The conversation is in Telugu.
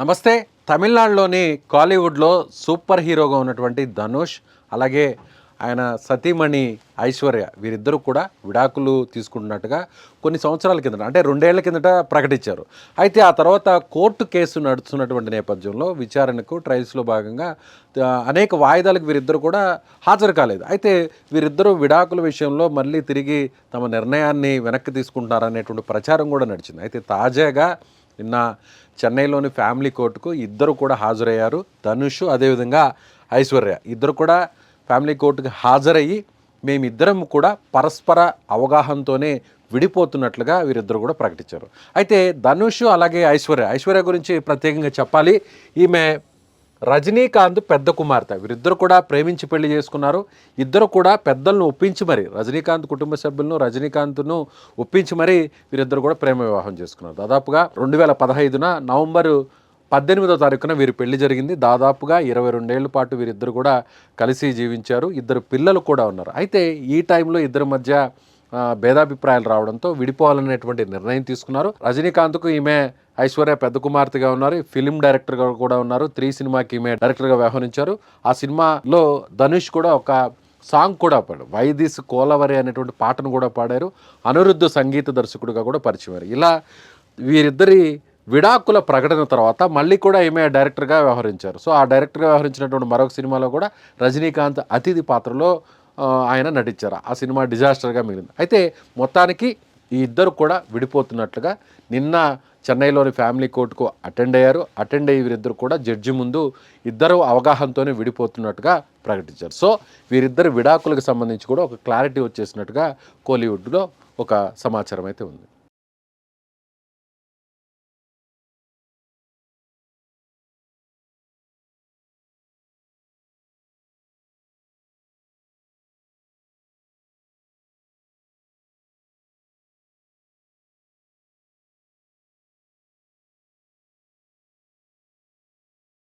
నమస్తే. తమిళనాడులోని కాలీవుడ్లో సూపర్ హీరోగా ఉన్నటువంటి ధనుష్, అలాగే ఆయన సతీమణి ఐశ్వర్య వీరిద్దరూ కూడా విడాకులు తీసుకుంటున్నట్టుగా కొన్ని సంవత్సరాల కిందట, అంటే 2 ఏళ్ల కిందట ప్రకటించారు. అయితే ఆ తర్వాత కోర్టు కేసు నడుస్తున్నటువంటి నేపథ్యంలో విచారణకు ట్రయల్స్లో భాగంగా అనేక వాయిదాలకు వీరిద్దరు కూడా హాజరు కాలేదు. అయితే వీరిద్దరూ విడాకుల విషయంలో మళ్ళీ తిరిగి తమ నిర్ణయాన్ని వెనక్కి తీసుకుంటున్నారనేటువంటి ప్రచారం కూడా నడిచింది. అయితే తాజాగా నిన్న చెన్నైలోని ఫ్యామిలీ కోర్టుకు ఇద్దరు కూడా హాజరయ్యారు. ధనుష్, అదేవిధంగా ఐశ్వర్య ఇద్దరు కూడా ఫ్యామిలీ కోర్టుకు హాజరయ్యి మేమిద్దరం కూడా పరస్పర అవగాహనతోనే విడిపోతున్నట్లుగా వీరిద్దరు కూడా ప్రకటించారు. అయితే ధనుష్ అలాగే ఐశ్వర్య గురించి ప్రత్యేకంగా చెప్పాలి. ఈమె రజనీకాంత్ పెద్ద కుమార్తె. వీరిద్దరు కూడా ప్రేమించి పెళ్లి చేసుకున్నారు. ఇద్దరు కూడా పెద్దలను ఒప్పించి మరి, రజనీకాంత్ కుటుంబ సభ్యులను రజనీకాంత్ను ఒప్పించి మరి వీరిద్దరు కూడా ప్రేమ వివాహం చేసుకున్నారు. దాదాపుగా 2015 నవంబర్ 18వ తారీఖున వీరి పెళ్లి జరిగింది. దాదాపుగా 22 ఏళ్ల పాటు వీరిద్దరు కూడా కలిసి జీవించారు. ఇద్దరు పిల్లలు కూడా ఉన్నారు. అయితే ఈ టైంలో ఇద్దరి మధ్య భేదాభిప్రాయాలు రావడంతో విడిపోవాలనేటువంటి నిర్ణయం తీసుకున్నారు. రజనీకాంత్కు ఈమె ఐశ్వర్య పెద్ద కుమార్తెగా ఉన్నారు. ఫిలిం డైరెక్టర్గా కూడా ఉన్నారు. 3 సినిమాకి ఈమె డైరెక్టర్గా వ్యవహరించారు. ఆ సినిమాలో ధనుష్ కూడా ఒక సాంగ్ కూడా పాడారు. వైదిస్ కోలవరి అనేటువంటి పాటను కూడా పాడారు. అనిరుద్ధ్ సంగీత దర్శకుడిగా కూడా పరిచయం. ఇలా వీరిద్దరి విడాకుల ప్రకటన తర్వాత మళ్ళీ కూడా ఈమె డైరెక్టర్గా వ్యవహరించారు. సో ఆ డైరెక్టర్గా వ్యవహరించినటువంటి మరొక సినిమాలో కూడా రజనీకాంత్ అతిథి పాత్రలో ఆయన నటించారు. ఆ సినిమా డిజాస్టర్గా మిగిలింది. అయితే మొత్తానికి ఈ ఇద్దరు కూడా విడిపోతున్నట్లుగా నిన్న చెన్నైలోని ఫ్యామిలీ కోర్టుకు అటెండ్ అయ్యి వీరిద్దరు కూడా జడ్జి ముందు ఇద్దరు అవగాహనతోనే విడిపోతున్నట్టుగా ప్రకటించారు. సో వీరిద్దరు విడాకులకు సంబంధించి కూడా ఒక క్లారిటీ వచ్చేసినట్టుగా కోలీవుడ్లో ఒక సమాచారం అయితే ఉంది.